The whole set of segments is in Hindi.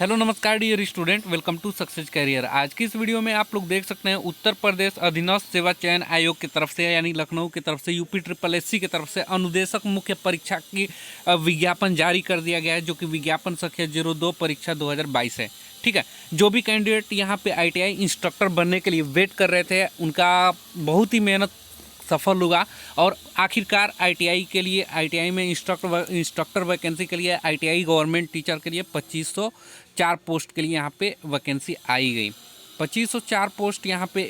हेलो नमस्कार dear student, welcome to success career. आज की इस वीडियो में आप लोग देख सकते हैं उत्तर प्रदेश अधीनस्थ सेवा चयन आयोग की तरफ से यानी लखनऊ की तरफ से यूपी ट्रिपल एससी की तरफ से अनुदेशक मुख्य परीक्षा की विज्ञापन जारी कर दिया गया है, जो कि विज्ञापन संख्या 02 परीक्षा 2022 है। ठीक है, जो भी कैंडिडेट यहाँ पे आईटीआई इंस्ट्रक्टर बनने के लिए वेट कर रहे थे उनका बहुत ही मेहनत सफल हुआ और आखिरकार आईटीआई के लिए आईटीआई में इंस्ट्रक्टर वैकेंसी के लिए आईटीआई गवर्नमेंट टीचर के लिए 2504 पोस्ट के लिए यहाँ पे वैकेंसी आई गई। 2504 पोस्ट यहाँ पे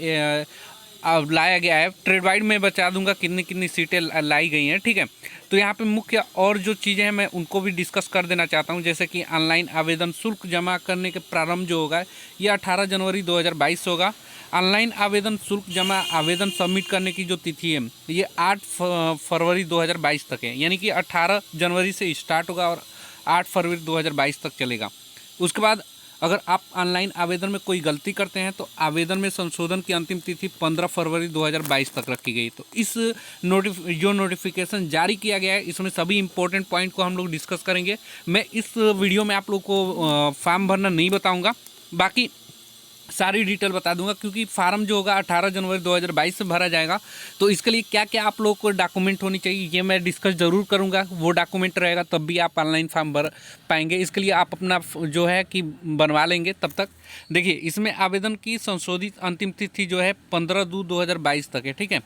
अब लाया गया है। ट्रेड वाइड में बता दूंगा कितनी कितनी सीटें लाई गई हैं। ठीक है, तो यहाँ पे मुख्य और जो चीज़ें हैं मैं उनको भी डिस्कस कर देना चाहता हूँ, जैसे कि ऑनलाइन आवेदन शुल्क जमा करने के प्रारंभ जो होगा ये 18 जनवरी 2022 होगा। ऑनलाइन आवेदन शुल्क जमा आवेदन सबमिट करने की जो तिथि है ये 8 फरवरी 2022 तक है, यानी कि 18 जनवरी से स्टार्ट होगा और 8 फरवरी 2022 तक चलेगा। उसके बाद अगर आप ऑनलाइन आवेदन में कोई गलती करते हैं तो आवेदन में संशोधन की अंतिम तिथि 15 फरवरी 2022 तक रखी गई। तो इस जो नोटिफिकेशन जारी किया गया है इसमें सभी इंपॉर्टेंट पॉइंट को हम लोग डिस्कस करेंगे। मैं इस वीडियो में आप लोग को फॉर्म भरना नहीं बताऊंगा, बाकी सारी डिटेल बता दूंगा, क्योंकि फार्म जो होगा 18 जनवरी 2022 से भरा जाएगा। तो इसके लिए क्या क्या आप लोग को डॉक्यूमेंट होनी चाहिए ये मैं डिस्कस ज़रूर करूंगा। वो डॉक्यूमेंट रहेगा तब भी आप ऑनलाइन फॉर्म भर पाएंगे। इसके लिए आप अपना जो है कि बनवा लेंगे। तब तक देखिए, इसमें आवेदन की संशोधित अंतिम तिथि जो है 15/2/2022 तक है। ठीक है,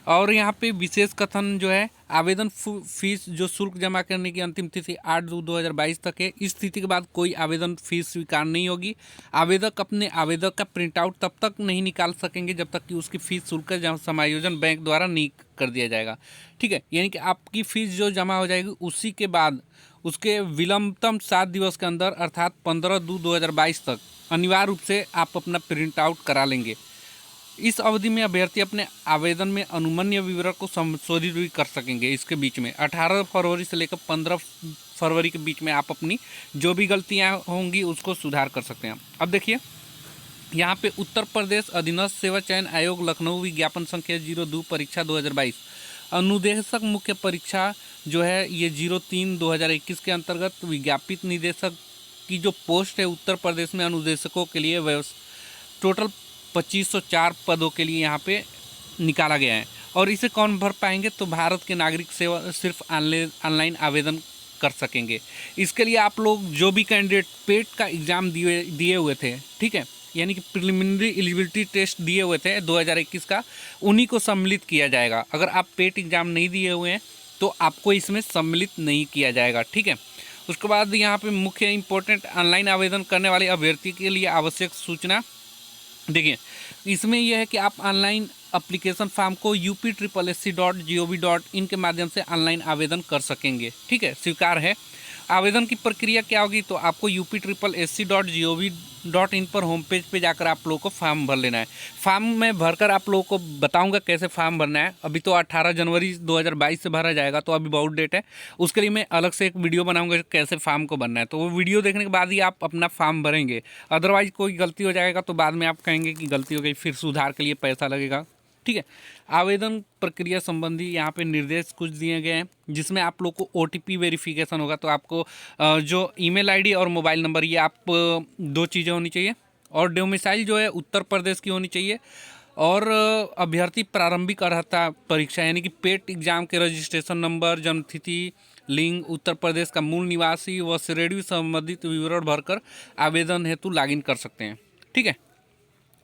और यहाँ पे विशेष कथन जो है आवेदन फीस जो शुल्क जमा करने की अंतिम तिथि 8/2/2022 तक है। इस तिथि के बाद कोई आवेदन फीस स्वीकार नहीं होगी। आवेदक अपने आवेदक का प्रिंट आउट तब तक नहीं निकाल सकेंगे जब तक कि उसकी फीस शुल्क का समायोजन बैंक द्वारा नहीं कर दिया जाएगा। ठीक है, यानी कि आपकी फीस जो जमा हो जाएगी उसी के बाद उसके विलंबतम 7 दिवस के अंदर अर्थात 15/2/2022 तक अनिवार्य रूप से आप अपना प्रिंट आउट करा लेंगे। इस अवधि में अभ्यर्थी अपने आवेदन में अनुमन्य विवरण को संशोधित भी कर सकेंगे। इसके बीच में 18 फरवरी से लेकर 15 फरवरी के बीच में आप अपनी जो भी गलतियां होंगी उसको सुधार कर सकते हैं। अब देखिए, यहाँ पे उत्तर प्रदेश अधीनस्थ सेवा चयन आयोग लखनऊ विज्ञापन संख्या 02 परीक्षा 2022 अनुदेशक मुख्य परीक्षा जो है ये 03/2021 के अंतर्गत विज्ञापित निदेशक की जो पोस्ट है उत्तर प्रदेश में अनुदेशकों के लिए टोटल 2504 पदों के लिए यहाँ पे निकाला गया है। और इसे कौन भर पाएंगे? तो भारत के नागरिक सेवा सिर्फ ऑनलाइन आवेदन कर सकेंगे। इसके लिए आप लोग जो भी कैंडिडेट पेट का एग्ज़ाम दिए हुए थे, ठीक है, यानी कि प्रिलिमिनरी एलिजिबिलिटी टेस्ट दिए हुए थे 2021 का, उन्हीं को सम्मिलित किया जाएगा। अगर आप पेट एग्ज़ाम नहीं दिए हुए हैं तो आपको इसमें सम्मिलित नहीं किया जाएगा। ठीक है, उसके बाद यहाँ पे मुख्य इंपॉर्टेंट ऑनलाइन आवेदन करने वाले अभ्यर्थी के लिए आवश्यक सूचना देखिए, इसमें यह है कि आप ऑनलाइन एप्लीकेशन फॉर्म को upSSC.gov.in के माध्यम से ऑनलाइन आवेदन कर सकेंगे। ठीक है, स्वीकार है। आवेदन की प्रक्रिया क्या होगी? तो आपको upSSC.gov.in पर होम पेज पे जाकर आप लोगों को फॉर्म भर लेना है। फॉर्म में भरकर आप लोगों को बताऊंगा कैसे फॉर्म भरना है। अभी तो 18 जनवरी 2022 से भरा जाएगा, तो अभी बहुत डेट है। उसके लिए मैं अलग से एक वीडियो बनाऊंगा कैसे फॉर्म को भरना है, तो वो वीडियो देखने के बाद ही आप अपना फॉर्म भरेंगे। अदरवाइज कोई गलती हो जाएगा तो बाद में आप कहेंगे कि गलती हो गई, फिर सुधार के लिए पैसा लगेगा। ठीक है, आवेदन प्रक्रिया संबंधी यहाँ पे निर्देश कुछ दिए गए हैं, जिसमें आप लोग को OTP वेरिफिकेशन होगा। तो आपको जो ईमेल आईडी और मोबाइल नंबर, ये आप दो चीज़ें होनी चाहिए, और डोमिसाइल जो है उत्तर प्रदेश की होनी चाहिए, और अभ्यर्थी प्रारंभिक अर्हता परीक्षा यानी कि पेट एग्जाम के रजिस्ट्रेशन नंबर, जन्मतिथि, लिंग, उत्तर प्रदेश का मूल निवासी व श्रेणी संबंधित विवरण भरकर आवेदन हेतु लॉगिन कर सकते हैं। ठीक है,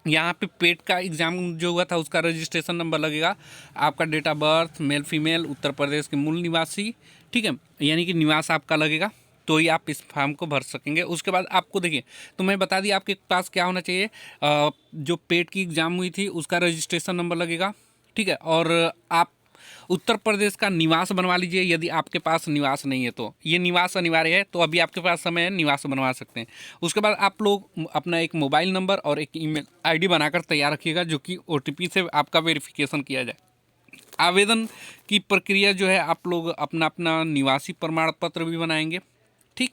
यहाँ पे पेट का एग्ज़ाम जो हुआ था उसका रजिस्ट्रेशन नंबर लगेगा, आपका date of birth, male female, Uttar Pradesh के मूल निवासी, ठीक है, यानी कि निवास आपका लगेगा, तो ही आप इस फॉर्म को भर सकेंगे। उसके बाद आपको देखिए, तो मैं बता दी आपके पास क्या होना चाहिए। जो पेट की एग्ज़ाम हुई थी उसका रजिस्ट्रेशन नंबर लगेगा। ठीक है, और आप उत्तर प्रदेश का निवास बनवा लीजिए। यदि आपके पास निवास नहीं है तो ये निवास अनिवार्य है, तो अभी आपके पास समय है, निवास बनवा सकते हैं। उसके बाद आप लोग अपना एक मोबाइल नंबर और एक ईमेल आईडी बनाकर तैयार रखिएगा, जो कि OTP से आपका वेरिफिकेशन किया जाए। आवेदन की प्रक्रिया जो है, आप लोग अपना अपना निवासी प्रमाण पत्र भी बनाएंगे। ठीक,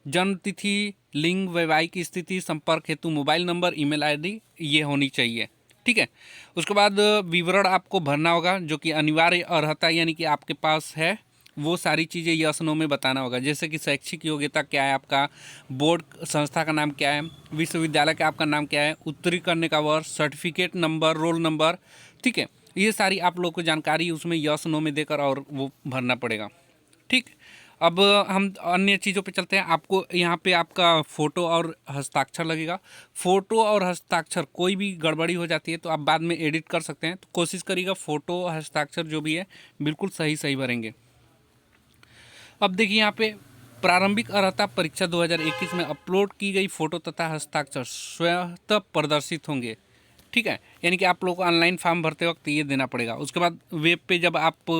जन्म तिथि, लिंग, वैवाहिक स्थिति, संपर्क हेतु मोबाइल नंबर, ईमेल आईडी ये होनी चाहिए। ठीक है, उसके बाद विवरण आपको भरना होगा, जो कि अनिवार्य अर्हता यानी कि आपके पास है वो सारी चीज़ें यस नो में बताना होगा, जैसे कि शैक्षिक योग्यता क्या है आपका, बोर्ड संस्था का नाम क्या है, विश्वविद्यालय का आपका नाम क्या है, उत्तीर्ण करने का वर्ष, सर्टिफिकेट नंबर, रोल नंबर, ठीक है। ये सारी आप लोग को जानकारी उसमें यस नो में देकर और वो भरना पड़ेगा, ठीक। अब हम अन्य चीज़ों पे चलते हैं। आपको यहाँ पे आपका फ़ोटो और हस्ताक्षर लगेगा। फ़ोटो और हस्ताक्षर कोई भी गड़बड़ी हो जाती है तो आप बाद में एडिट कर सकते हैं, तो कोशिश करिएगा फ़ोटो हस्ताक्षर जो भी है बिल्कुल सही सही भरेंगे। अब देखिए यहाँ पे प्रारंभिक अर्हता परीक्षा 2021 में अपलोड की गई फ़ोटो तथा हस्ताक्षर स्वतः प्रदर्शित होंगे, ठीक है। यानी कि आप लोग को ऑनलाइन फॉर्म भरते वक्त ये देना पड़ेगा। उसके बाद वेब पे जब आप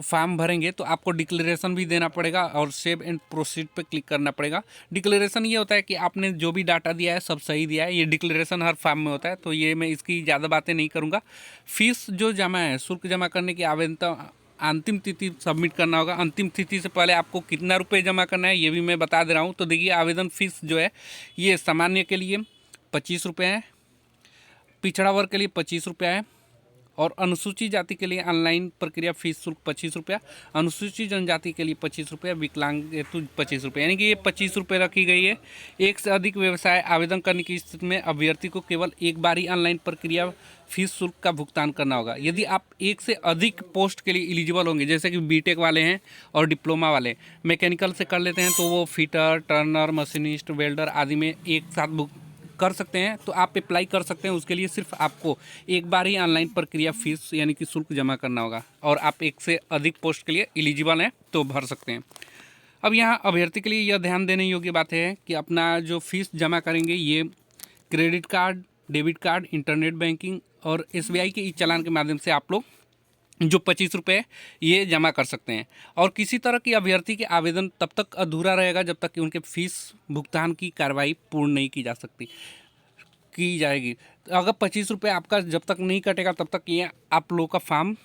फॉर्म भरेंगे तो आपको डिक्लेरेशन भी देना पड़ेगा और सेव एंड प्रोसीड पे क्लिक करना पड़ेगा। डिक्लेरेशन ये होता है कि आपने जो भी डाटा दिया है सब सही दिया है, ये डिक्लेरेशन हर फॉर्म में होता है, तो ये मैं इसकी ज़्यादा बातें नहीं करूँगा। फीस जो जमा है, शुल्क जमा करने की आवेदन अंतिम तिथि सबमिट करना होगा। अंतिम तिथि से पहले आपको कितना रुपये जमा करना है ये भी मैं बता दे रहा हूँ। तो देखिए आवेदन फीस जो है ये सामान्य के लिए 25 रुपये है, पिछड़ा वर्ग के लिए 25 रुपया है, और अनुसूचित जाति के लिए ऑनलाइन प्रक्रिया फीस शुल्क 25 रुपया, अनुसूचित जनजाति के लिए 25 रुपया, विकलांग हेतु 25 रुपये, यानी कि ये 25 रुपये रखी गई है। एक से अधिक व्यवसाय आवेदन करने की स्थिति में अभ्यर्थी को केवल एक बार ही ऑनलाइन प्रक्रिया फीस शुल्क का भुगतान करना होगा। यदि आप एक से अधिक पोस्ट के लिए एलिजिबल होंगे, जैसे कि बीटेक वाले हैं और डिप्लोमा वाले मैकेनिकल से कर लेते हैं, तो वो फिटर, टर्नर, मशीनिस्ट, वेल्डर आदि में एक साथ कर सकते हैं, तो आप अप्लाई कर सकते हैं। उसके लिए सिर्फ आपको एक बार ही ऑनलाइन प्रक्रिया फीस यानी कि शुल्क जमा करना होगा, और आप एक से अधिक पोस्ट के लिए एलिजिबल हैं तो भर सकते हैं। अब यहाँ अभ्यर्थी के लिए यह ध्यान देने योग्य बात है कि अपना जो फीस जमा करेंगे ये credit card, debit card, internet banking और SBI के ई चालान के माध्यम से आप लोग जो 25 रुपये ये जमा कर सकते हैं। और किसी तरह की अभ्यर्थी के आवेदन तब तक अधूरा रहेगा जब तक कि उनके फीस भुगतान की कार्रवाई पूर्ण नहीं की जाएगी। तो अगर 25 रुपये आपका जब तक नहीं कटेगा तब तक ये आप लोगों का फॉर्म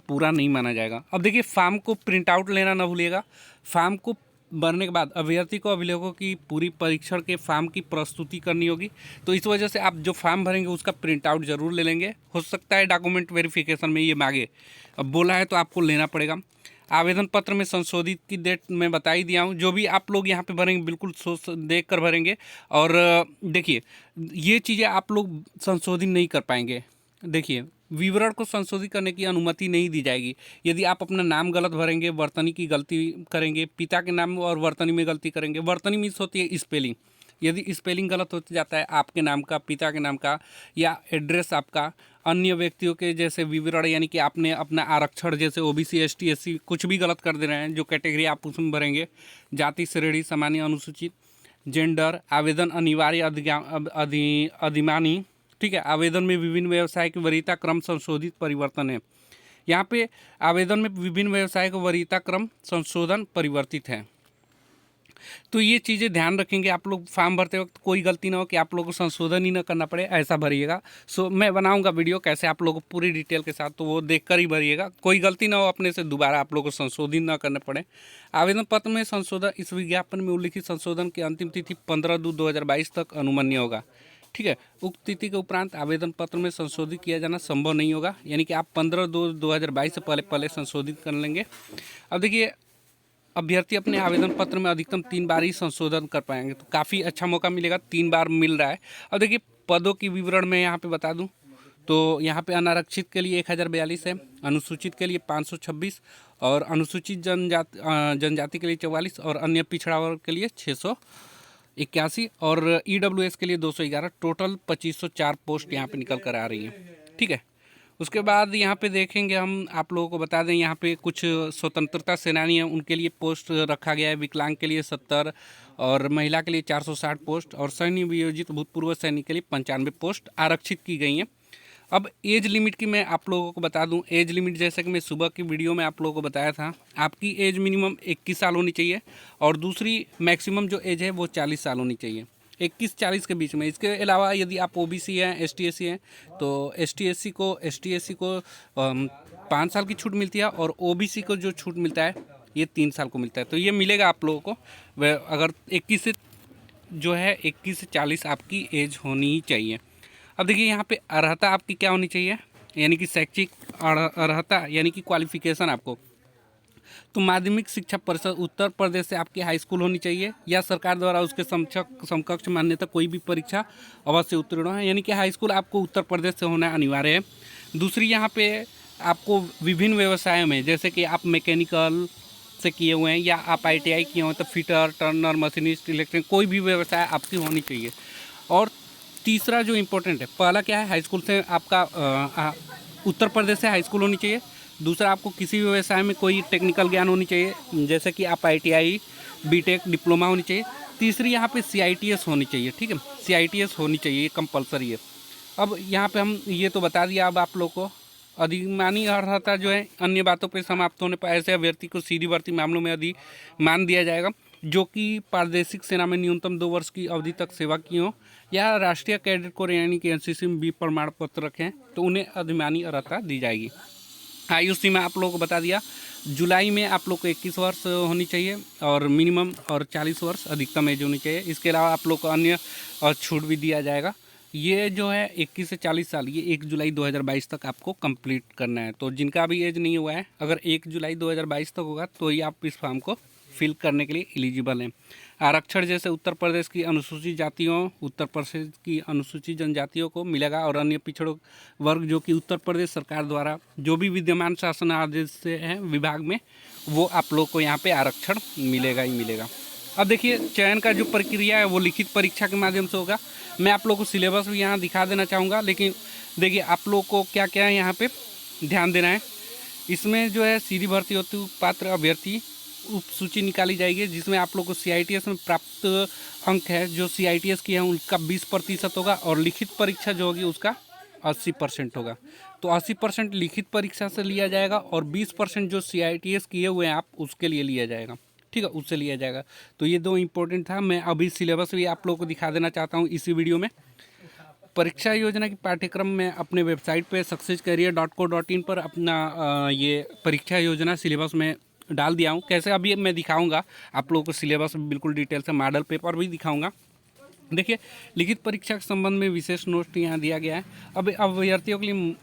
पूरा नहीं माना जाएगा। अब देखिए फॉर्म को प्रिंट आउट लेना ना भूलिएगा। फॉर्म को भरने के बाद अभ्यर्थी को अभिलेखों की पूरी परीक्षण के फॉर्म की प्रस्तुति करनी होगी, तो इस वजह से आप जो फॉर्म भरेंगे उसका प्रिंट आउट जरूर ले लेंगे। हो सकता है डॉक्यूमेंट वेरिफिकेशन में ये मांगे, अब बोला है तो आपको लेना पड़ेगा। आवेदन पत्र में संशोधित की डेट मैं बता ही दिया हूँ। जो भी आप लोग यहाँ पे भरेंगे बिल्कुल सोच देख कर भरेंगे। और देखिए ये चीज़ें आप लोग संशोधित नहीं कर पाएंगे। देखिए विवरण को संशोधित करने की अनुमति नहीं दी जाएगी। यदि आप अपना नाम गलत भरेंगे, वर्तनी की गलती करेंगे, पिता के नाम और वर्तनी में गलती करेंगे, वर्तनी मीन्स होती है स्पेलिंग, यदि स्पेलिंग गलत हो जाता है आपके नाम का, पिता के नाम का, या एड्रेस आपका, अन्य व्यक्तियों के जैसे विवरण यानी कि आपने अपना आरक्षण जैसे OBC ST SC कुछ भी गलत कर दे रहे हैं, जो कैटेगरी आप उसमें भरेंगे, जाति श्रेणी सामान्य अनुसूचित, जेंडर, आवेदन अनिवार्य अधिमानी, ठीक है। आवेदन में विभिन्न व्यवसाय की वरीयता क्रम संशोधित परिवर्तन है। यहाँ पे आवेदन में विभिन्न व्यवसाय का वरीयता क्रम संशोधन परिवर्तित है। तो ये चीज़ें ध्यान रखेंगे आप लोग फॉर्म भरते वक्त, कोई गलती ना हो कि आप लोगों को संशोधन ही ना करना पड़े, ऐसा भरिएगा। मैं बनाऊंगा वीडियो कैसे आप लोगों को पूरी डिटेल के साथ, तो वो देख कर ही भरिएगा, कोई गलती ना हो अपने से दोबारा आप लोगों को संशोधित ना करना पड़े। आवेदन पत्र में संशोधन, इस विज्ञापन में उल्लिखित संशोधन की अंतिम तिथि 15/2/2022 तक अनुमान्य होगा, ठीक है। उक्त तिथि के उपरांत आवेदन पत्र में संशोधित किया जाना संभव नहीं होगा, यानी कि आप 15/2/2022 से पहले संशोधित कर लेंगे। अब देखिए अभ्यर्थी अपने आवेदन पत्र में अधिकतम 3 बार ही संशोधन कर पाएंगे, तो काफ़ी अच्छा मौका मिलेगा, 3 बार मिल रहा है। अब देखिए पदों की विवरण मैं यहाँ पे बता दूँ तो यहाँ पे अनारक्षित के लिए 1042 है, अनुसूचित के लिए 526, और अनुसूचित जनजाति के लिए 44, और अन्य पिछड़ा वर्ग के लिए 681, और EWS के लिए 211। टोटल 2504 पोस्ट यहाँ पे निकल कर आ रही हैं, ठीक है। उसके बाद यहाँ पे देखेंगे हम, आप लोगों को बता दें यहाँ पे कुछ स्वतंत्रता सेनानी हैं उनके लिए पोस्ट रखा गया है। विकलांग के लिए 70, और महिला के लिए 460 पोस्ट, और सैन्य वियोजित भूतपूर्व सैनिक के लिए 95 पोस्ट आरक्षित की गई हैं। अब एज लिमिट की मैं आप लोगों को बता दूं। एज लिमिट जैसे कि मैं सुबह की वीडियो में आप लोगों को बताया था, आपकी एज मिनिमम 21 साल होनी चाहिए, और दूसरी मैक्सिमम जो एज है वो 40 साल होनी चाहिए, 21-40 के बीच में। इसके अलावा यदि आप OBC हैं, ST SC हैं, तो ST SC को 5 साल की छूट मिलती है, और OBC को जो छूट मिलता है ये 3 साल को मिलता है। तो ये मिलेगा आप लोगों को वह अगर 21 से 40 आपकी एज होनी ही चाहिए। अब देखिए यहाँ पे अर्हता आपकी क्या होनी चाहिए, यानी कि शैक्षिक अर्हता यानी कि क्वालिफिकेशन आपको तो माध्यमिक शिक्षा परिषद उत्तर प्रदेश से आपकी हाई स्कूल होनी चाहिए या सरकार द्वारा उसके समकक्ष मान्यता कोई भी परीक्षा अवश्य उत्तीर्ण है, यानी कि हाई स्कूल आपको उत्तर प्रदेश से होना अनिवार्य है। दूसरी यहाँ पे आपको विभिन्न व्यवसायों में, जैसे कि आप मैकेनिकल से किए हुए हैं या आप ITI किए हुए हैं, तो फिटर, टर्नर, मशीनिस्ट, इलेक्ट्रिक, कोई भी व्यवसाय आपकी होनी चाहिए। और तीसरा जो इम्पोर्टेंट है, पहला क्या है, हाई स्कूल से आपका उत्तर प्रदेश से हाई स्कूल होनी चाहिए। दूसरा, आपको किसी भी व्यवसाय में कोई टेक्निकल ज्ञान होनी चाहिए, जैसे कि आप ITI, BTech, डिप्लोमा होनी चाहिए। तीसरी यहाँ पे CITS होनी चाहिए, ठीक है, CITS होनी चाहिए, ये कंपलसरी है। अब यहाँ पे हम ये तो बता दिया, अब आप लोग को अधिमानी अर्हता जो है अन्य बातों पर समाप्त होने पर ऐसे अभ्यर्थी को सीधी भर्ती मामलों में अधिमान दिया जाएगा जो कि प्रादेशिक सेना में न्यूनतम 2 वर्ष की अवधि तक सेवा की हो या राष्ट्रीय कैडेट कोर यानी कि NCC में भी प्रमाण पत्र रखें, तो उन्हें अधिमानी अर्हता दी जाएगी। आयु सीमा आप लोगों को बता दिया, जुलाई में आप लोग को 21 वर्ष होनी चाहिए और मिनिमम, और 40 वर्ष अधिकतम एज होनी चाहिए। इसके अलावा आप लोग को अन्य छूट भी दिया जाएगा। ये जो है 21 से 40 साल, ये 1 जुलाई 2022 तक आपको कंप्लीट करना है। तो जिनका अभी एज नहीं हुआ है, अगर 1 जुलाई 2022 तक होगा तो ही आप इस फॉर्म को फिल करने के लिए एलिजिबल हैं। आरक्षण जैसे उत्तर प्रदेश की अनुसूचित जातियों, उत्तर प्रदेश की अनुसूचित जनजातियों को मिलेगा, और अन्य पिछड़ों वर्ग जो कि उत्तर प्रदेश सरकार द्वारा जो भी विद्यमान शासन आदेश से है विभाग में, वो आप लोग को यहाँ पे आरक्षण मिलेगा ही मिलेगा। अब देखिए, चयन का जो प्रक्रिया है वो लिखित परीक्षा के माध्यम से होगा। मैं आप लोग को सिलेबस भी यहाँ दिखा देना चाहूँगा, लेकिन देखिए आप लोग को क्या क्या है यहाँ पे ध्यान देना है। इसमें जो है सीधी भर्ती हेतु पात्र अभ्यर्थी उप सूची निकाली जाएगी, जिसमें आप लोग को CITS में प्राप्त अंक है, जो CITS किए हैं उनका 20% होगा, और लिखित परीक्षा जो होगी उसका 80% होगा। तो 80% लिखित परीक्षा से लिया जाएगा और 20% जो CITS किए हुए हैं आप उसके लिए लिया जाएगा, ठीक है, उससे लिया जाएगा। तो ये दो इम्पोर्टेंट था। मैं अभी सिलेबस भी आप लोगों को दिखा देना चाहता हूँ इसी वीडियो में। परीक्षा योजना की पाठ्यक्रम में अपने वेबसाइट पे successcareer.co.in पर अपना ये परीक्षा योजना सिलेबस में डाल दिया हूँ। कैसे, अभी मैं दिखाऊंगा आप लोगों को सिलेबस बिल्कुल डिटेल से, मॉडल पेपर भी दिखाऊंगा। देखिए, लिखित परीक्षा के संबंध में विशेष नोट यहाँ दिया गया है। अब अभ्यर्थियों के लिए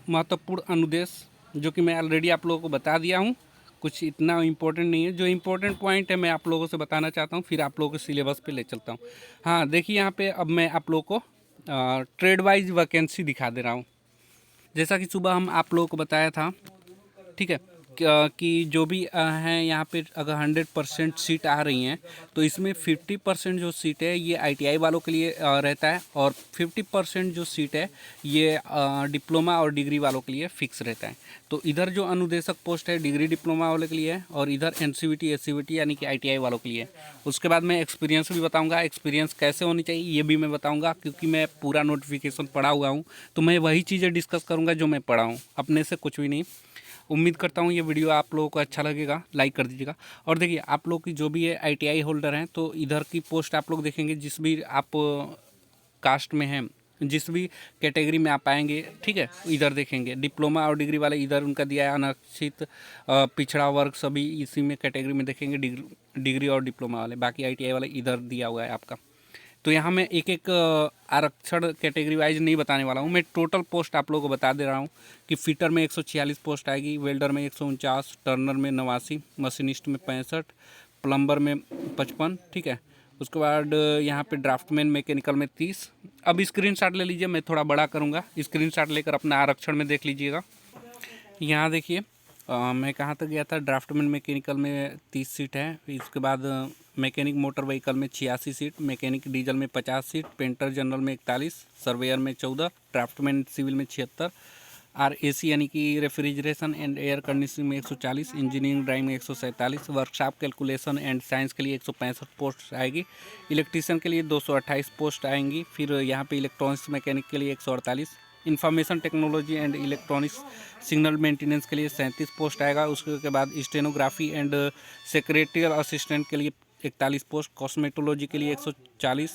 महत्वपूर्ण अनुदेश जो कि मैं ऑलरेडी आप लोगों को बता दिया हूँ, कुछ इतना इम्पोर्टेंट नहीं है। जो इम्पोर्टेंट पॉइंट है मैं आप लोगों से बताना चाहता हूँ, फिर आप लोगों को सिलेबस पे ले चलता हूँ। हाँ देखिए, यहाँ पे अब मैं आप लोगों को ट्रेड वाइज वैकेंसी दिखा दे रहा हूँ। जैसा कि सुबह हम आप लोगों को बताया था, ठीक है, कि जो भी हैं यहाँ पे अगर 100% सीट आ रही हैं तो इसमें 50% जो सीट है ये ITI वालों के लिए रहता है, और 50% जो सीट है ये डिप्लोमा और डिग्री वालों के लिए फिक्स रहता है। तो इधर जो अनुदेशक पोस्ट है डिग्री डिप्लोमा वालों के लिए है, और इधर NCVT SCVT यानी कि ITI वालों के लिए है। उसके बाद मैं एक्सपीरियंस भी बताऊँगा, एक्सपीरियंस कैसे होनी चाहिए ये भी मैं बताऊँगा, क्योंकि मैं पूरा नोटिफिकेशन पढ़ा हुआ हूँ, तो मैं वही चीज़ें डिस्कस करूँगा जो मैं पढ़ा हूँ, अपने से कुछ भी नहीं। उम्मीद करता हूँ ये वीडियो आप लोगों को अच्छा लगेगा, लाइक कर दीजिएगा। और देखिए, आप लोग की जो भी है ITI होल्डर हैं तो इधर की पोस्ट आप लोग देखेंगे, जिस भी आप कास्ट में हैं, जिस भी कैटेगरी में आप आएंगे, ठीक है, इधर देखेंगे डिप्लोमा और डिग्री वाले, इधर उनका दिया है अनारक्षित पिछड़ा वर्ग, सभी इसी में कैटेगरी में देखेंगे डिग्री और डिप्लोमा वाले, बाकी ITI वाले इधर दिया हुआ है आपका। तो यहाँ मैं एक एक आरक्षण कैटेगरी वाइज नहीं बताने वाला हूँ, मैं टोटल पोस्ट आप लोगों को बता दे रहा हूँ कि फिटर में 146 पोस्ट आएगी, वेल्डर में 149, टर्नर में 89, मशीनिस्ट में 65, प्लम्बर में 55, ठीक है। उसके बाद यहाँ पे ड्राफ्टमैन मैकेनिकल में 30। अब स्क्रीनशॉट ले लीजिए, मैं थोड़ा बड़ा करूँगा, स्क्रीनशॉट लेकर अपना आरक्षण में देख लीजिएगा। यहाँ देखिए, मैं कहाँ तक गया था, ड्राफ्टमैन मैकेनिकल में 30 सीट है। इसके बाद मैकेनिक मोटर व्हीकल में 86 सीट, मैकेनिक डीजल में 50 सीट, पेंटर जनरल में 41, सर्वेयर में 14, ड्राफ्टमैन सिविल में 76, RAC यानी कि रेफ्रिजरेशन एंड एयर कंडीशनिंग में 140, इंजीनियरिंग ड्राइंग में 147, वर्कशॉप कैलकुलेशन एंड साइंस के लिए 165 पोस्ट आएगी, इलेक्ट्रीशियन के लिए 228 पोस्ट आएंगी। फिर यहाँ पे इलेक्ट्रॉनिक्स मैकेनिक के लिए 148, information technology and electronics signal maintenance के लिए 37 पोस्ट आएगा। उसके बाद स्टेनोग्राफी एंड सेक्रेटरियल असिस्टेंट के लिए 41 पोस्ट, कॉस्मेटोलॉजी के लिए 140,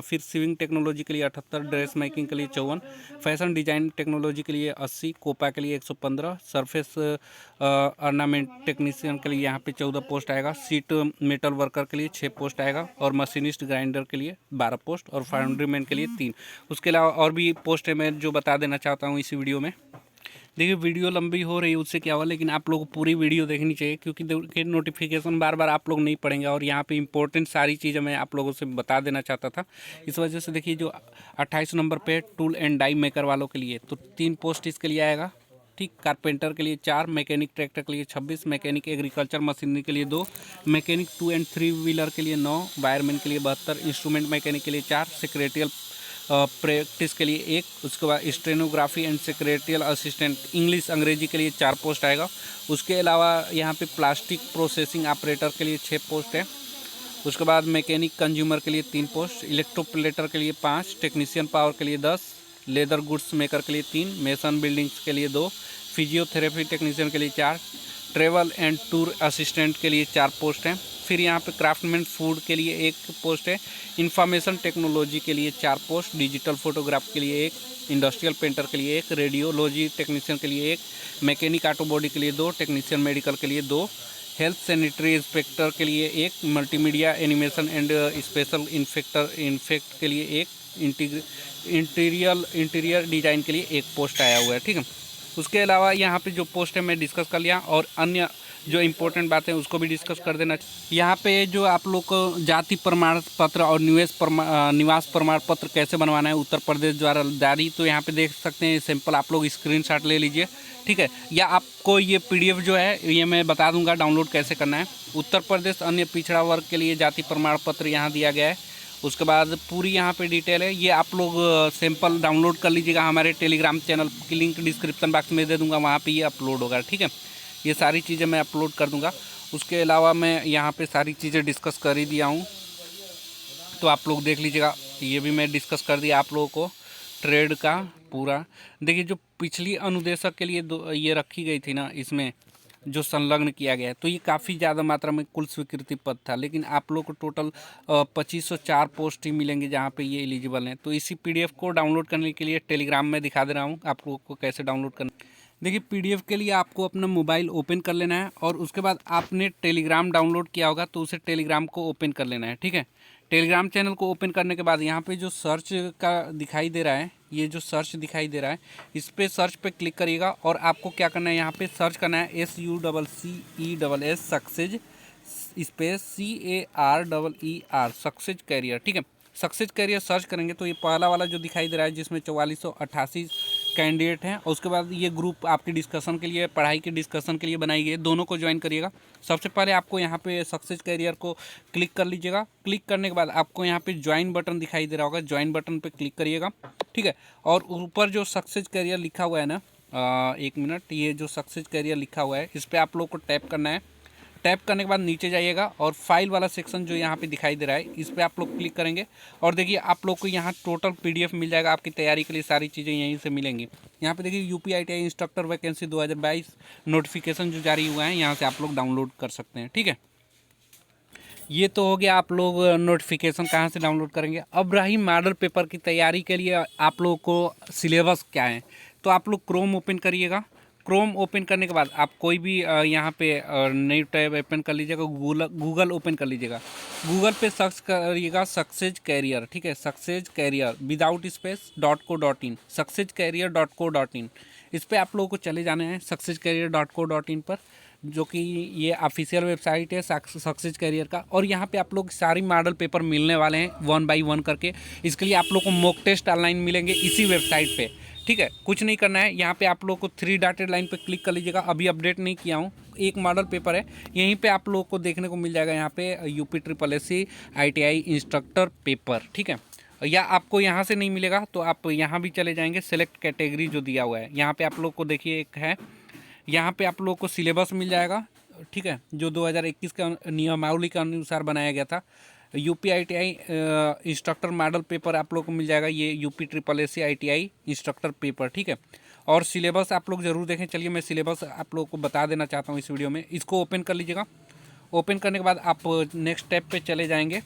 फिर सिविंग टेक्नोलॉजी के लिए 78, ड्रेस मेकिंग के लिए 54, फैशन डिजाइन टेक्नोलॉजी के लिए 80, कोपा के लिए 115, सरफेस ऑर्नामेंट टेक्नीशियन के लिए यहाँ पे 14 पोस्ट आएगा, सीट मेटल वर्कर के लिए 6 पोस्ट आएगा, और मशीनिस्ट ग्राइंडर के लिए 12 पोस्ट, और फाउंड्री मैन के लिए 3। उसके अलावा और भी पोस्ट है मैं जो बता देना चाहता हूँ इसी वीडियो में। देखिए वीडियो लंबी हो रही है उससे क्या हुआ, लेकिन आप लोगों को पूरी वीडियो देखनी चाहिए, क्योंकि देखिए नोटिफिकेशन बार बार आप लोग नहीं पढ़ेंगे और यहाँ पे इंपॉर्टेंट सारी चीज़ें मैं आप लोगों से बता देना चाहता था। इस वजह से देखिए जो 28 नंबर पे टूल एंड डाई मेकर वालों के लिए तो 3 पोस्ट इसके लिए आएगा, ठीक। कारपेंटर के लिए 4, मैकेनिक ट्रैक्टर के लिए 26, मैकेनिक एग्रीकल्चर मशीनरी के लिए 2, मैकेनिक 2 एंड 3 व्हीलर के लिए 9, वायरमैन के लिए 72, इंस्ट्रूमेंट मैकेनिक के लिए 4, सेक्रेटरियल प्रैक्टिस के लिए 1, उसके बाद stenography and secretarial assistant English अंग्रेजी के लिए 4 पोस्ट आएगा। उसके अलावा यहाँ पे प्लास्टिक प्रोसेसिंग ऑपरेटर के लिए 6 पोस्ट है। उसके बाद मैकेनिक कंज्यूमर के लिए 3 पोस्ट, इलेक्ट्रोप्लेटर के लिए 5, टेक्नीशियन पावर के लिए 10, लेदर गुड्स मेकर के लिए 3, मेसन बिल्डिंग्स के लिए 2, फिजियोथेरेपी टेक्नीशियन के लिए 4, ट्रेवल एंड टूर असिस्टेंट के लिए 4 पोस्ट हैं। फिर यहाँ पे क्राफ्टमैन फूड के लिए 1 पोस्ट है, इंफॉर्मेशन टेक्नोलॉजी के लिए 4 पोस्ट, डिजिटल फोटोग्राफ के लिए 1, इंडस्ट्रियल पेंटर के लिए 1, रेडियोलॉजी टेक्नीशियन के लिए 1, मैकेनिक ऑटो बॉडी के लिए 2, टेक्नीशियन मेडिकल के लिए 2, हेल्थ सैनिटरी इंस्पेक्टर के लिए 1, multimedia animation and special infect के लिए 1, इंटीरियर डिजाइन के लिए 1 पोस्ट आया हुआ है, ठीक है। उसके अलावा यहाँ पे जो पोस्ट है मैं डिस्कस कर लिया, और अन्य जो इम्पोर्टेंट बातें उसको भी डिस्कस कर देना। यहाँ पे जो आप लोग को जाति प्रमाण पत्र और निवास प्रमाण पत्र कैसे बनवाना है उत्तर प्रदेश द्वारा जारी, तो यहाँ पे देख सकते हैं सिंपल आप लोग स्क्रीनशॉट ले लीजिए, ठीक है। या आपको ये PDF जो है ये मैं बता दूंगा डाउनलोड कैसे करना है। उत्तर प्रदेश अन्य पिछड़ा वर्ग के लिए जाति प्रमाण पत्र यहाँ दिया गया है। उसके बाद पूरी यहाँ पे डिटेल है, ये आप लोग सैंपल डाउनलोड कर लीजिएगा। हमारे टेलीग्राम चैनल की लिंक डिस्क्रिप्शन बॉक्स में दे दूंगा, वहाँ पे ये अपलोड होगा, ठीक है। ये सारी चीज़ें मैं अपलोड कर दूंगा। उसके अलावा मैं यहाँ पे सारी चीज़ें डिस्कस कर ही दिया हूँ, तो आप लोग देख लीजिएगा। ये भी मैं डिस्कस कर दिया आप लोगों को ट्रेड का पूरा। देखिए जो पिछली अनुदेशक के लिए ये रखी गई थी ना, इसमें जो संलग्न किया गया है, तो ये काफ़ी ज़्यादा मात्रा में कुल स्वीकृति पद था, लेकिन आप लोग को टोटल 2504 पोस्ट ही मिलेंगे जहाँ पे ये एलिजिबल हैं। तो इसी PDF को डाउनलोड करने के लिए टेलीग्राम में दिखा दे रहा हूँ आप लोगों को कैसे डाउनलोड करना। देखिए PDF के लिए आपको अपना मोबाइल ओपन कर लेना है, और उसके बाद आपने टेलीग्राम डाउनलोड किया होगा तो उसे टेलीग्राम को ओपन कर लेना है, ठीक है। टेलीग्राम चैनल को ओपन करने के बाद यहाँ पे जो सर्च का दिखाई दे रहा है, ये जो सर्च दिखाई दे रहा है, इस पर सर्च पे क्लिक करिएगा, और आपको क्या करना है, यहाँ पे सर्च करना है SUCCESS success space CAREER success career, ठीक है। सक्सेज कैरियर सर्च करेंगे तो ये पहला वाला जो दिखाई दे रहा है जिसमें 4488 कैंडिडेट हैं, और उसके बाद ये ग्रुप आपकी डिस्कशन के लिए, पढ़ाई के डिस्कशन के लिए बनाई गई है, दोनों को ज्वाइन करिएगा। सबसे पहले आपको यहाँ पे सक्सेस कैरियर को क्लिक कर लीजिएगा। क्लिक करने के बाद आपको यहाँ पे ज्वाइन बटन दिखाई दे रहा होगा, ज्वाइन बटन पे क्लिक करिएगा, ठीक है। और ऊपर जो सक्सेस कैरियर लिखा हुआ है ना, 1 मिनट, ये जो सक्सेस कैरियर लिखा हुआ है इस पर आप लोग को टैप करना है। टैप करने के बाद नीचे जाइएगा, और फाइल वाला सेक्शन जो यहाँ पे दिखाई दे रहा है इस पर आप लोग क्लिक करेंगे, और देखिए आप लोग को यहाँ टोटल PDF मिल जाएगा। आपकी तैयारी के लिए सारी चीज़ें यहीं से मिलेंगी। यहाँ पे देखिए UPITI इंस्ट्रक्टर वैकेंसी 2022 नोटिफिकेशन जो जारी हुआ है, यहाँ से आप लोग डाउनलोड कर सकते हैं, ठीक है। ये तो हो गया आप लोग नोटिफिकेशन कहाँ से डाउनलोड करेंगे। अब रही मॉडल पेपर की तैयारी के लिए आप लोग को सिलेबस क्या है, तो आप लोग क्रोम ओपन करिएगा। क्रोम ओपन करने के बाद आप कोई भी यहाँ पे नई टैब ओपन कर लीजिएगा, गूगल ओपन कर लीजिएगा। गूगल पे सर्च करिएगा सक्सेज कैरियर, ठीक है, success career without space .co.in, success career .co.in। इस पर आप लोगों को चले जाने हैं सक्सेज कैरियर .co.in पर, जो कि ये ऑफिशियल वेबसाइट है सक्सेज कैरियर का। और यहाँ पे आप लोग सारी मॉडल पेपर मिलने वाले हैं 1 बाई 1 करके। इसके लिए आप लोग को मॉक टेस्ट ऑनलाइन मिलेंगे इसी वेबसाइट पे, ठीक है। कुछ नहीं करना है, यहाँ पे आप लोग को 3 डॉटेड लाइन पे क्लिक कर लीजिएगा। अभी अपडेट नहीं किया हूँ, एक मॉडल पेपर है यहीं पे आप लोग को देखने को मिल जाएगा। यहाँ पे UPSSC ITI इंस्ट्रक्टर पेपर, ठीक है। या आपको यहाँ से नहीं मिलेगा तो आप यहाँ भी चले जाएंगे, सेलेक्ट कैटेगरी जो दिया हुआ है यहाँ पे आप लोग को देखिए एक है, यहाँ पे आप लोग को सिलेबस मिल जाएगा, ठीक है, जो 2021 का नियमावली के अनुसार बनाया गया था। UPITI इंस्ट्रक्टर मॉडल पेपर आप लोग को मिल जाएगा, ये UPSSC ITI इंस्ट्रक्टर पेपर, ठीक है। और सिलेबस आप लोग ज़रूर देखें। चलिए मैं सिलेबस आप लोग को बता देना चाहता हूँ इस वीडियो में। इसको ओपन कर लीजिएगा। ओपन करने के बाद आप नेक्स्ट स्टेप पे चले जाएंगे,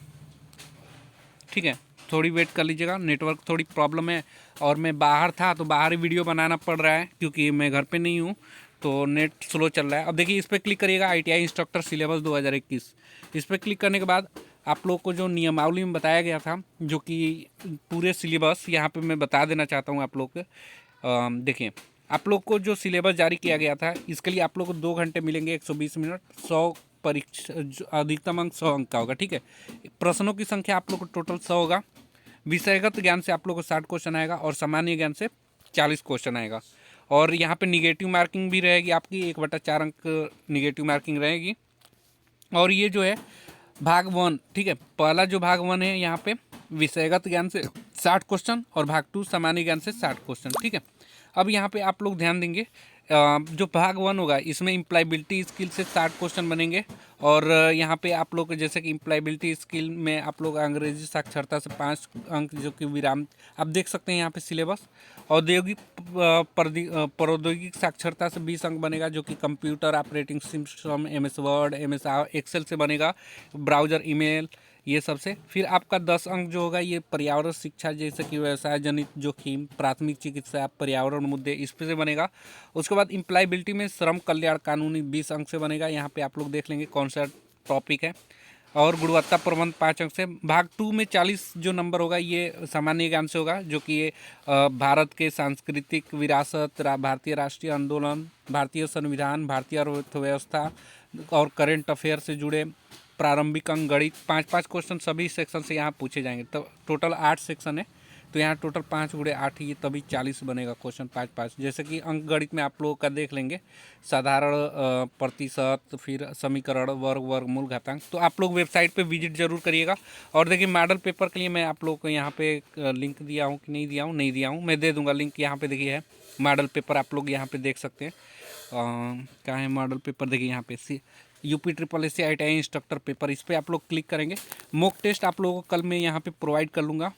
ठीक है। थोड़ी वेट कर लीजिएगा, नेटवर्क थोड़ी प्रॉब्लम है, और मैं बाहर था तो बाहर ही वीडियो बनाना पड़ रहा है क्योंकि मैं घर पे नहीं हूँ, तो नेट स्लो चल रहा है। अब देखिए इस पर क्लिक करिएगा, ITI इंस्ट्रक्टर सिलेबस 2021। इस पर क्लिक करने के बाद आप लोग को जो नियमावली में बताया गया था, जो कि पूरे सिलेबस यहाँ पे मैं बता देना चाहता हूँ आप लोग को। देखिए आप लोग को जो सिलेबस जारी किया गया था इसके लिए आप लोग को 2 घंटे मिलेंगे, 120 मिनट, 100 परीक्षा, अधिकतम अंक 100 अंक का होगा। ठीक है, प्रश्नों की संख्या आप लोग को टोटल 100 होगा। विषयगत ज्ञान से आप लोग को 60 क्वेश्चन आएगा और सामान्य ज्ञान से 40 क्वेश्चन आएगा। और यहाँ पे निगेटिव मार्किंग भी रहेगी आपकी, 1/4 अंक निगेटिव मार्किंग रहेगी। और ये जो है भाग 1, ठीक है, पहला जो भाग 1 है यहाँ पे विषयगत ज्ञान से 60 क्वेश्चन और भाग 2 सामान्य ज्ञान से 60 क्वेश्चन। ठीक है, अब यहाँ पे आप लोग ध्यान देंगे, जो भाग 1 होगा इसमें इम्प्लायबिलिटी स्किल से 60 क्वेश्चन बनेंगे। और यहाँ पे आप लोग जैसे कि इम्प्लायबिलिटी स्किल में आप लोग अंग्रेजी साक्षरता से 5 अंक, जो कि विराम आप देख सकते हैं यहाँ पे सिलेबस। औद्योगिक प्रौद्योगिक साक्षरता से 20 अंक बनेगा, जो कि computer operating system, MS word, MS excel से बनेगा, ब्राउज़र, ईमेल, ये सब से। फिर आपका 10 अंक जो होगा ये पर्यावरण शिक्षा, जैसे कि व्यवसाय जनित जोखिम, प्राथमिक चिकित्सा, पर्यावरण मुद्दे, इस पे से बनेगा। उसके बाद इम्प्लायबिलिटी में श्रम कल्याण कानूनी 20 अंक से बनेगा, यहाँ पे आप लोग देख लेंगे कौन सा टॉपिक है। और गुणवत्ता प्रबंध 5 अंक से। भाग 2 में 40 जो नंबर होगा ये सामान्य ज्ञान से होगा, जो कि ये भारत के सांस्कृतिक विरासत, भारतीय राष्ट्रीय आंदोलन, भारतीय संविधान, भारतीय अर्थव्यवस्था और करेंट अफेयर से जुड़े प्रारंभिक अंक, गणित, 5-5 क्वेश्चन सभी सेक्शन से यहाँ पूछे जाएंगे। तो टोटल 8 सेक्शन है, तो यहाँ टोटल 5 × 8 ये तभी 40 बनेगा क्वेश्चन, 5-5। जैसे कि अंक गणित में आप लोगों का देख लेंगे, साधारण, प्रतिशत, फिर समीकरण, वर्ग, वर्गमूल, घातांक। तो आप लोग वेबसाइट पे विजिट जरूर करिएगा। और देखिए मॉडल पेपर के लिए मैं आप लोग को यहाँ पे लिंक दिया हूँ कि नहीं दिया हूँ, मैं दे दूँगा लिंक। यहाँ पे देखिए है मॉडल पेपर, आप लोग यहाँ पे देख सकते हैं। कहाँ है मॉडल पेपर, देखिए यहाँ पे UP-SSC ITI इंस्ट्रक्टर पेपर, इस पर आप लोग क्लिक करेंगे। मॉक टेस्ट आप लोगों को कल मैं यहाँ पे प्रोवाइड कर लूँगा,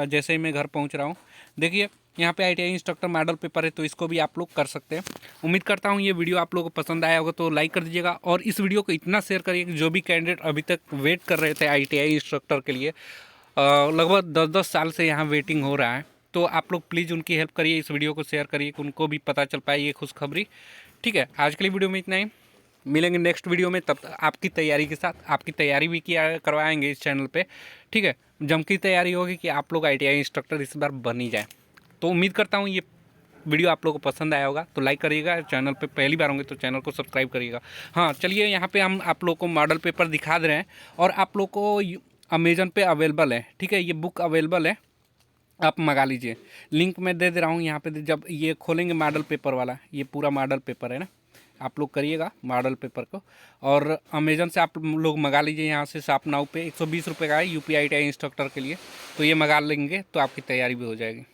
जैसे ही मैं घर पहुँच रहा हूँ। देखिए यहाँ पे ITI इंस्ट्रक्टर मॉडल पेपर है, तो इसको भी आप लोग कर सकते हैं। उम्मीद करता हूँ ये वीडियो आप लोगों को पसंद आया होगा, तो लाइक कर दीजिएगा। और इस वीडियो को इतना शेयर करिए कि जो भी कैंडिडेट अभी तक वेट कर रहे थे ITI इंस्ट्रक्टर के लिए, लगभग 10-10 साल से यहाँ वेटिंग हो रहा है, तो आप लोग प्लीज़ उनकी हेल्प करिए, इस वीडियो को शेयर करिए कि उनको भी पता चल पाए ये खुशखबरी। ठीक है, आज के लिए वीडियो में इतना ही, मिलेंगे नेक्स्ट वीडियो में। तब आपकी तैयारी के साथ, आपकी तैयारी भी किया करवाएंगे इस चैनल पे। ठीक है, जम की तैयारी होगी कि आप लोग ITI इंस्ट्रक्टर इस बार बन ही जाए। तो उम्मीद करता हूँ ये वीडियो आप लोगों को पसंद आया होगा, तो लाइक करिएगा। चैनल पे पहली बार होंगे तो चैनल को सब्सक्राइब करिएगा। हाँ चलिए, यहाँ पे हम आप लोग को मॉडल पेपर दिखा दे रहे हैं, और आप लोग को अमेजन पे अवेलेबल है। ठीक है, ये बुक अवेलेबल है, आप मंगा लीजिए। लिंक मैं दे रहा हूँ यहाँ पे। जब ये खोलेंगे मॉडल पेपर वाला, ये पूरा मॉडल पेपर है ना, आप लोग करिएगा मॉडल पेपर को, और अमेजन से आप लोग मंगा लीजिए। यहाँ से शॉप नाउ पे 120 रुपये का है UP ITI इंस्ट्रक्टर के लिए, तो ये मंगा लेंगे तो आपकी तैयारी भी हो जाएगी।